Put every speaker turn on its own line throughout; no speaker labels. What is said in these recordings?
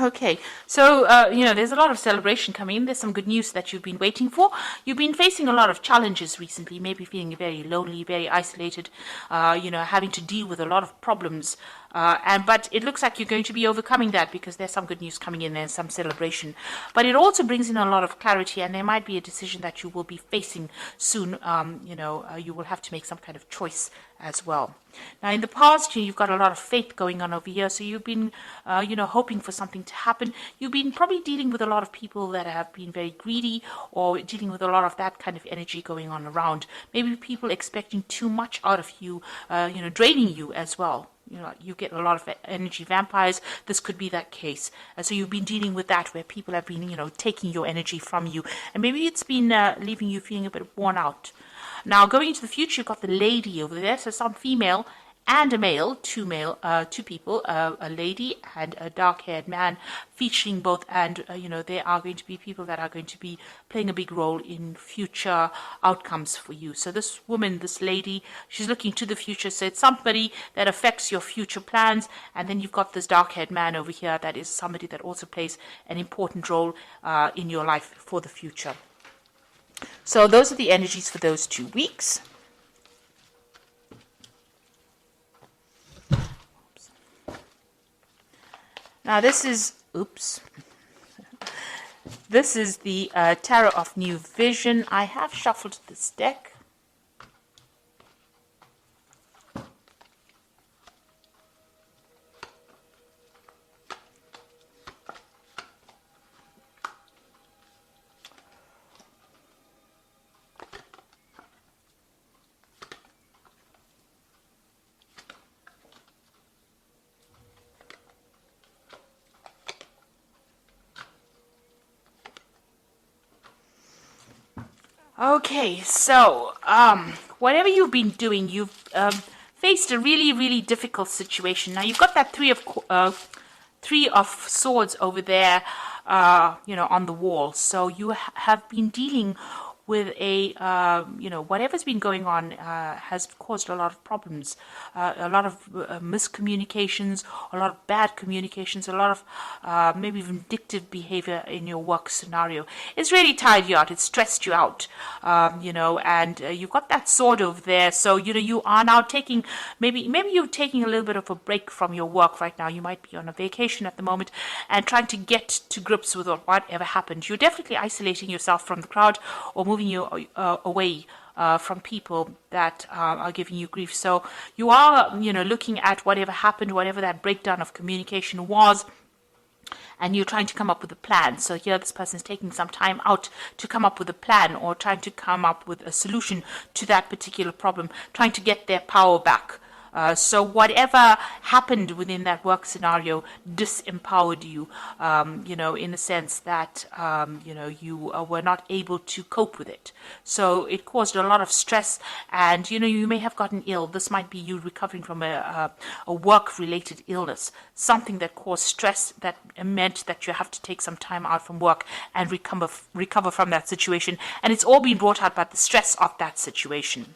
Okay, so there's a lot of celebration coming in. There's some good news that you've been waiting for. You've been facing a lot of challenges recently, maybe feeling very lonely, very isolated, having to deal with a lot of problems. But it looks like you're going to be overcoming that because there's some good news coming in and some celebration. But it also brings in a lot of clarity, and there might be a decision that you will be facing soon. You will have to make some kind of choice as well. Now, in the past, you've got a lot of faith going on over here, so you've been, hoping for something to happen. You've been probably dealing with a lot of people that have been very greedy, or dealing with a lot of that kind of energy going on around. Maybe people expecting too much out of you, draining you as well. You get a lot of energy vampires. This could be that case. So you've been dealing with that where people have been, taking your energy from you. And maybe it's been leaving you feeling a bit worn out. Now, going into the future, you've got the lady over there. So some female and a male, two people, a lady and a dark-haired man, featuring both. And, they are going to be people that are going to be playing a big role in future outcomes for you. So this woman, this lady, she's looking to the future. So it's somebody that affects your future plans. And then you've got this dark-haired man over here that is somebody that also plays an important role in your life for the future. So those are the energies for those 2 weeks. Now this is the Tarot of New Vision. I have shuffled this deck. Okay, so whatever you've been doing, you've faced a really, really difficult situation. Now you've got that three of swords over there, on the wall. So you have been dealing with whatever's been going on has caused a lot of problems, a lot of miscommunications, a lot of bad communications, a lot of maybe vindictive behavior in your work scenario. It's really tired you out. It's stressed you out, and you've got that sword over there. So, you are now taking, maybe you're taking a little bit of a break from your work right now. You might be on a vacation at the moment and trying to get to grips with whatever happened. You're definitely isolating yourself from the crowd or moving you away from people that are giving you grief. So you are, looking at whatever happened, whatever that breakdown of communication was, and you're trying to come up with a plan. So here this person is taking some time out to come up with a plan or trying to come up with a solution to that particular problem, trying to get their power back. So whatever happened within that work scenario disempowered you, in the sense that, you were not able to cope with it. So it caused a lot of stress and, you may have gotten ill. This might be you recovering from a work-related illness, something that caused stress that meant that you have to take some time out from work and recover from that situation. And it's all been brought out by the stress of that situation.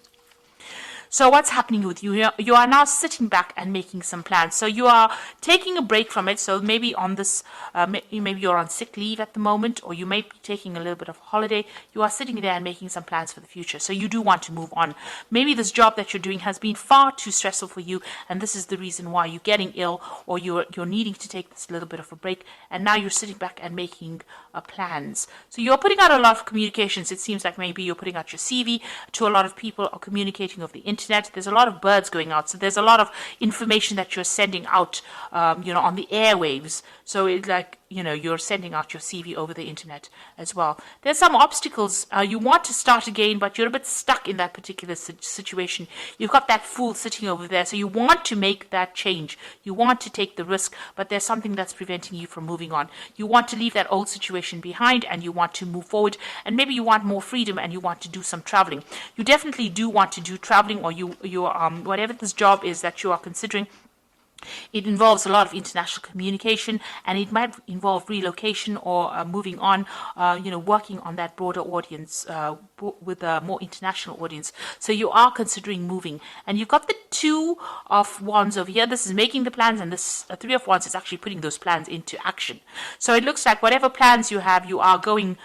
So what's happening with you? You are now sitting back and making some plans. So you are taking a break from it. So maybe on this, maybe you're on sick leave at the moment, or you may be taking a little bit of holiday. You are sitting there and making some plans for the future. So you do want to move on. Maybe this job that you're doing has been far too stressful for you, and this is the reason why you're getting ill, or you're needing to take this little bit of a break. And now you're sitting back and making plans. So you're putting out a lot of communications. It seems like maybe you're putting out your CV to a lot of people, or communicating over the internet. There's a lot of birds going out. So there's a lot of information that you're sending out, on the airwaves. So it's like, you're sending out your CV over the internet as well. There's some obstacles. You want to start again, but you're a bit stuck in that particular situation. You've got that fool sitting over there. So you want to make that change. You want to take the risk, but there's something that's preventing you from moving on. You want to leave that old situation behind and you want to move forward, and maybe you want more freedom and you want to do some traveling. You definitely do want to do traveling, or you whatever this job is that you are considering, It involves a lot of international communication, and it might involve relocation or moving on, working on that broader audience with a more international audience. So you are considering moving, and you've got the Two of Wands over here. This is making the plans, and this Three of Wands is actually putting those plans into action. So it looks like whatever plans you have, you are going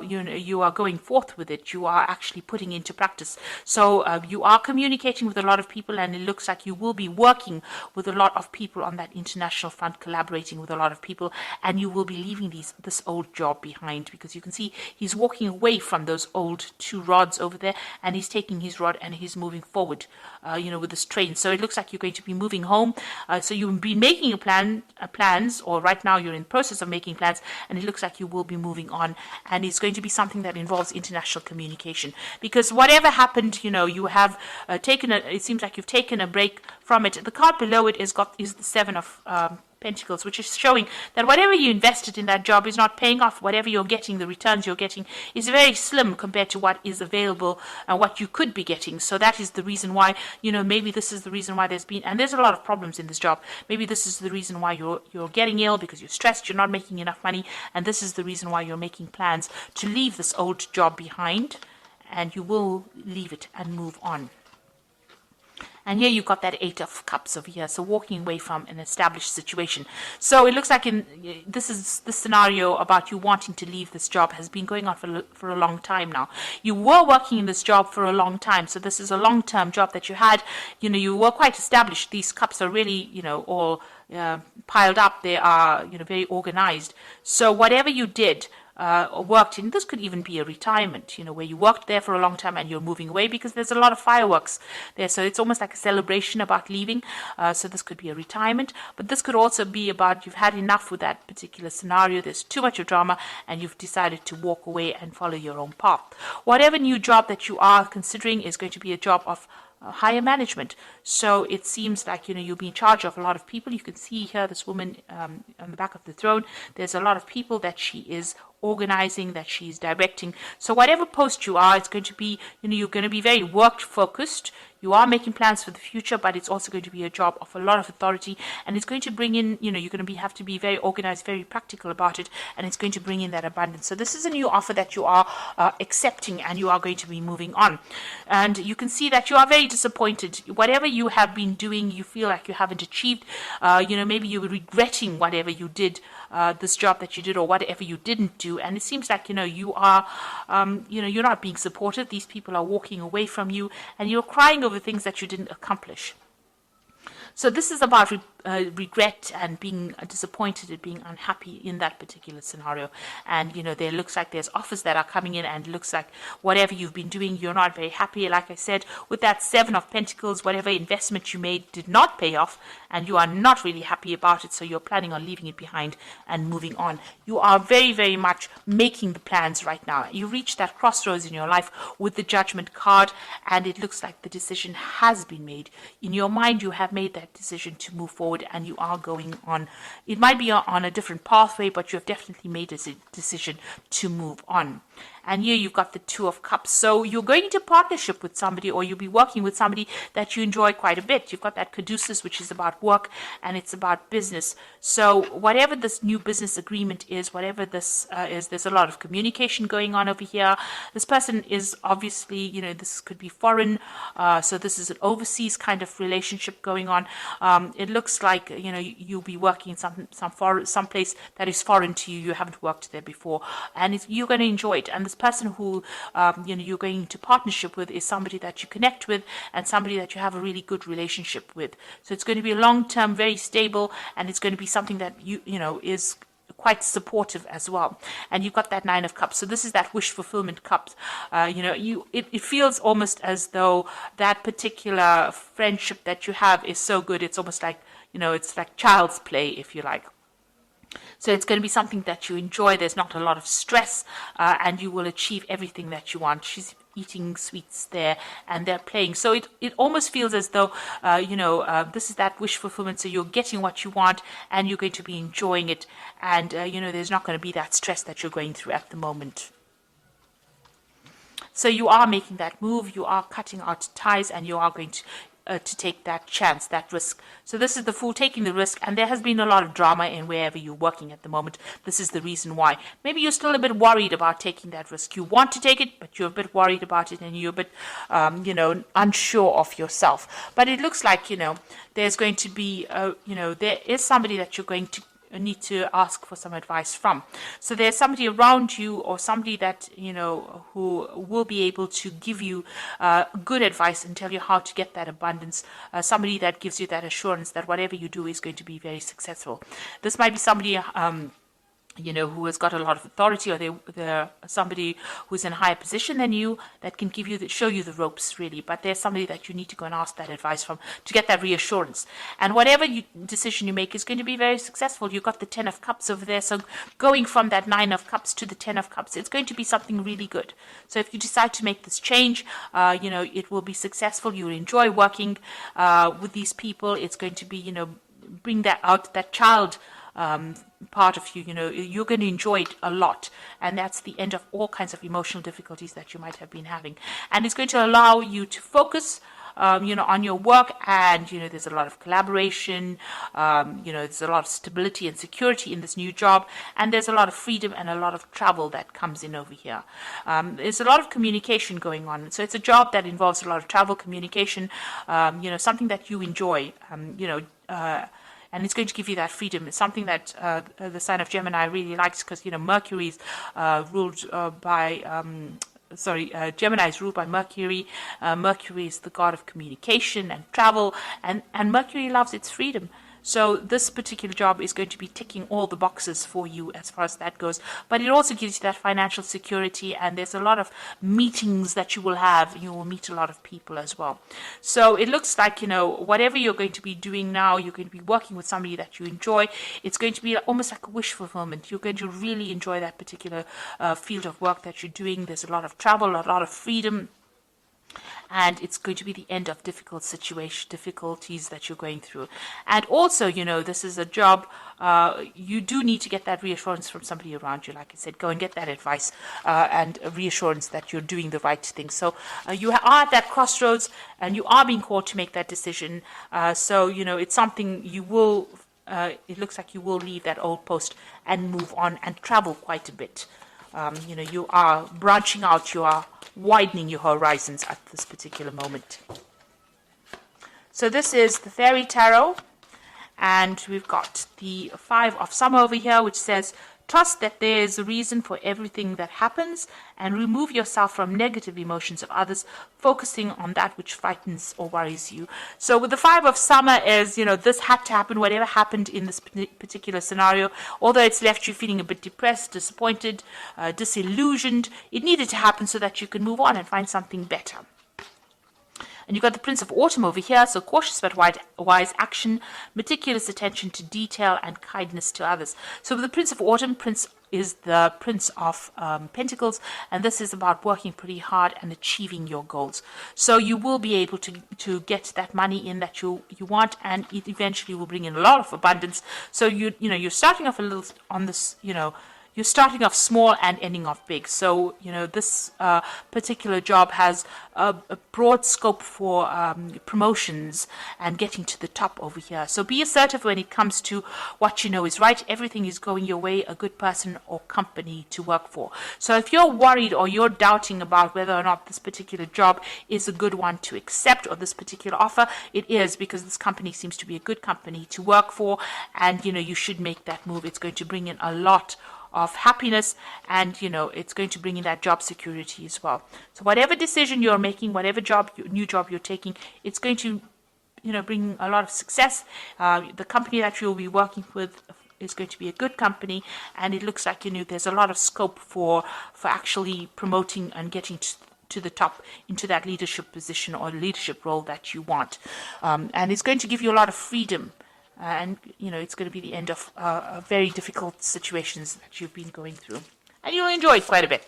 you are going forth with it. You are actually putting into practice. So you are communicating with a lot of people, and it looks like you will be working with a lot of people on that international front, collaborating with a lot of people, and you will be leaving this old job behind, because you can see he's walking away from those old two rods over there, and he's taking his rod and he's moving forward, with this train. So it looks like you're going to be moving home. So you've been making plans, or right now you're in the process of making plans, and it looks like you will be moving on, and it's going to be something that involves international communication, because whatever happened, you have it seems like you've taken a break from it. The card below it is the Seven of Pentacles, which is showing that whatever you invested in that job is not paying off. Whatever you're getting, the returns you're getting is very slim compared to what is available and what you could be getting. So that is the reason why, maybe this is the reason why there's a lot of problems in this job. Maybe this is the reason why you're getting ill, because you're stressed, you're not making enough money, and this is the reason why you're making plans to leave this old job behind, and you will leave it and move on. And here you've got that Eight of Cups over here, so walking away from an established situation. So it looks like this scenario about you wanting to leave this job has been going on for a long time now. You were working in this job for a long time, so this is a long-term job that you had. You were quite established. These cups are really, all piled up. They are, very organized. So whatever you did, worked in, this could even be a retirement, where you worked there for a long time and you're moving away, because there's a lot of fireworks there. So it's almost like a celebration about leaving. So this could be a retirement, but this could also be about you've had enough with that particular scenario. There's too much of drama, and you've decided to walk away and follow your own path. Whatever new job that you are considering is going to be a job of higher management. So it seems like, you'll be in charge of a lot of people. You can see here this woman on the back of the throne. There's a lot of people that she is organizing, that she's directing. So whatever post you are, it's going to be, you're going to be very work focused. You are making plans for the future, but it's also going to be a job of a lot of authority, and it's going to bring in, you're going to have to be very organized, very practical about it, and it's going to bring in that abundance. So this is a new offer that you are accepting, and you are going to be moving on. And you can see that you are very disappointed. Whatever you have been doing, you feel like you haven't achieved. Maybe you're regretting whatever you did, this job that you did, or whatever you didn't do. And it seems like, you are, you're not being supported. These people are walking away from you, and you're crying over things that you didn't accomplish. So this is about regret and being disappointed and being unhappy in that particular scenario. And, there looks like there's offers that are coming in, and looks like whatever you've been doing, you're not very happy. Like I said, with that Seven of Pentacles, whatever investment you made did not pay off, and you are not really happy about it. So you're planning on leaving it behind and moving on. You are very, very much making the plans right now. You reach that crossroads in your life with the Judgment card, and it looks like the decision has been made. In your mind, you have made that decision to move forward, and you are going on. It might be on a different pathway, but you have definitely made a decision to move on. And here you've got the Two of Cups. So you're going into partnership with somebody, or you'll be working with somebody that you enjoy quite a bit. You've got that Caduceus, which is about work, and it's about business. So whatever this new business agreement is, whatever this is, there's a lot of communication going on over here. This person is obviously, this could be foreign. So this is an overseas kind of relationship going on. It looks like, you'll be working in some place that is foreign to you. You haven't worked there before, and you're going to enjoy it. And this person who you're going into partnership with is somebody that you connect with, and somebody that you have a really good relationship with. So it's going to be long-term, very stable, and it's going to be something that is quite supportive as well. And you've got that Nine of Cups. So this is that wish fulfillment cups. It feels almost as though that particular friendship that you have is so good. It's almost like, it's like child's play, if you like. So it's going to be something that you enjoy. There's not a lot of stress, and you will achieve everything that you want. She's eating sweets there, and they're playing. So it almost feels as though, this is that wish fulfillment. So you're getting what you want, and you're going to be enjoying it. And, there's not going to be that stress that you're going through at the moment. So you are making that move, you are cutting out ties, and you are going to to take that chance, that risk. So this is the Fool taking the risk, and there has been a lot of drama in wherever you're working at the moment. This is the reason why. Maybe you're still a bit worried about taking that risk. You want to take it, but you're a bit worried about it, and you're a bit, unsure of yourself. But it looks like, there's going to be, there is somebody that you're going to need to ask for some advice from. So there's somebody around you, or somebody that who will be able to give you good advice and tell you how to get that abundance. Somebody that gives you that assurance that whatever you do is going to be very successful. This might be somebody who has got a lot of authority, or they're somebody who's in a higher position than you that can show you the ropes, really. But there's somebody that you need to go and ask that advice from to get that reassurance. And whatever decision you make is going to be very successful. You've got the 10 of Cups over there. So going from that 9 of Cups to the 10 of Cups, it's going to be something really good. So if you decide to make this change, it will be successful. You'll enjoy working with these people. It's going to be, bring that out, that child part of you, you're going to enjoy it a lot, and that's the end of all kinds of emotional difficulties that you might have been having, and it's going to allow you to focus on your work, and there's a lot of collaboration, there's a lot of stability and security in this new job, and there's a lot of freedom and a lot of travel that comes in over here. There's a lot of communication going on, so it's a job that involves a lot of travel, communication, something that you enjoy, and it's going to give you that freedom. It's something that the sign of Gemini really likes, because Mercury's ruled by Gemini is ruled by Mercury. Mercury is the god of communication and travel, and Mercury loves its freedom. So this particular job is going to be ticking all the boxes for you as far as that goes. But it also gives you that financial security, and there's a lot of meetings that you will have. You will meet a lot of people as well. So it looks like, whatever you're going to be doing now, you're going to be working with somebody that you enjoy. It's going to be almost like a wish fulfillment. You're going to really enjoy that particular field of work that you're doing. There's a lot of travel, a lot of freedom. And it's going to be the end of difficulties that you're going through. And also, this is a job, you do need to get that reassurance from somebody around you. Like I said, go and get that advice and a reassurance that you're doing the right thing. So you are at that crossroads, and you are being called to make that decision. So, it's something you will, it looks like you will leave that old post and move on and travel quite a bit. You are branching out, you are widening your horizons at this particular moment. So this is the Fairy Tarot, and we've got the 5 of Summer over here, which says, trust that there is a reason for everything that happens, and remove yourself from negative emotions of others, focusing on that which frightens or worries you. So with the 5 of Summer is, this had to happen, whatever happened in this particular scenario, although it's left you feeling a bit depressed, disappointed, disillusioned, it needed to happen so that you can move on and find something better. And you've got the Prince of Autumn over here, so cautious but wise action, meticulous attention to detail, and kindness to others. So with the Prince of Autumn, Prince is the Prince of Pentacles, and this is about working pretty hard and achieving your goals. So you will be able to get that money in that you want, and it eventually will bring in a lot of abundance. So you're starting off a little on this, you're starting off small and ending off big. So, this particular job has a broad scope for promotions and getting to the top over here. So be assertive when it comes to what you know is right. Everything is going your way, a good person or company to work for. So if you're worried or you're doubting about whether or not this particular job is a good one to accept, or this particular offer, it is, because this company seems to be a good company to work for, and, you should make that move. It's going to bring in a lot of happiness, and it's going to bring in that job security as well. So whatever decision you're making, whatever new job you're taking, it's going to bring a lot of success. The company that you'll be working with is going to be a good company, and it looks like there's a lot of scope for actually promoting and getting to the top into that leadership position or leadership role that you want, and it's going to give you a lot of freedom. And, it's going to be the end of very difficult situations that you've been going through. And you'll enjoy it quite a bit.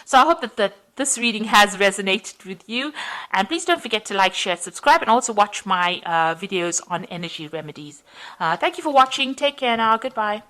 So I hope that this reading has resonated with you. And please don't forget to like, share, subscribe, and also watch my videos on energy remedies. Thank you for watching. Take care now. Goodbye.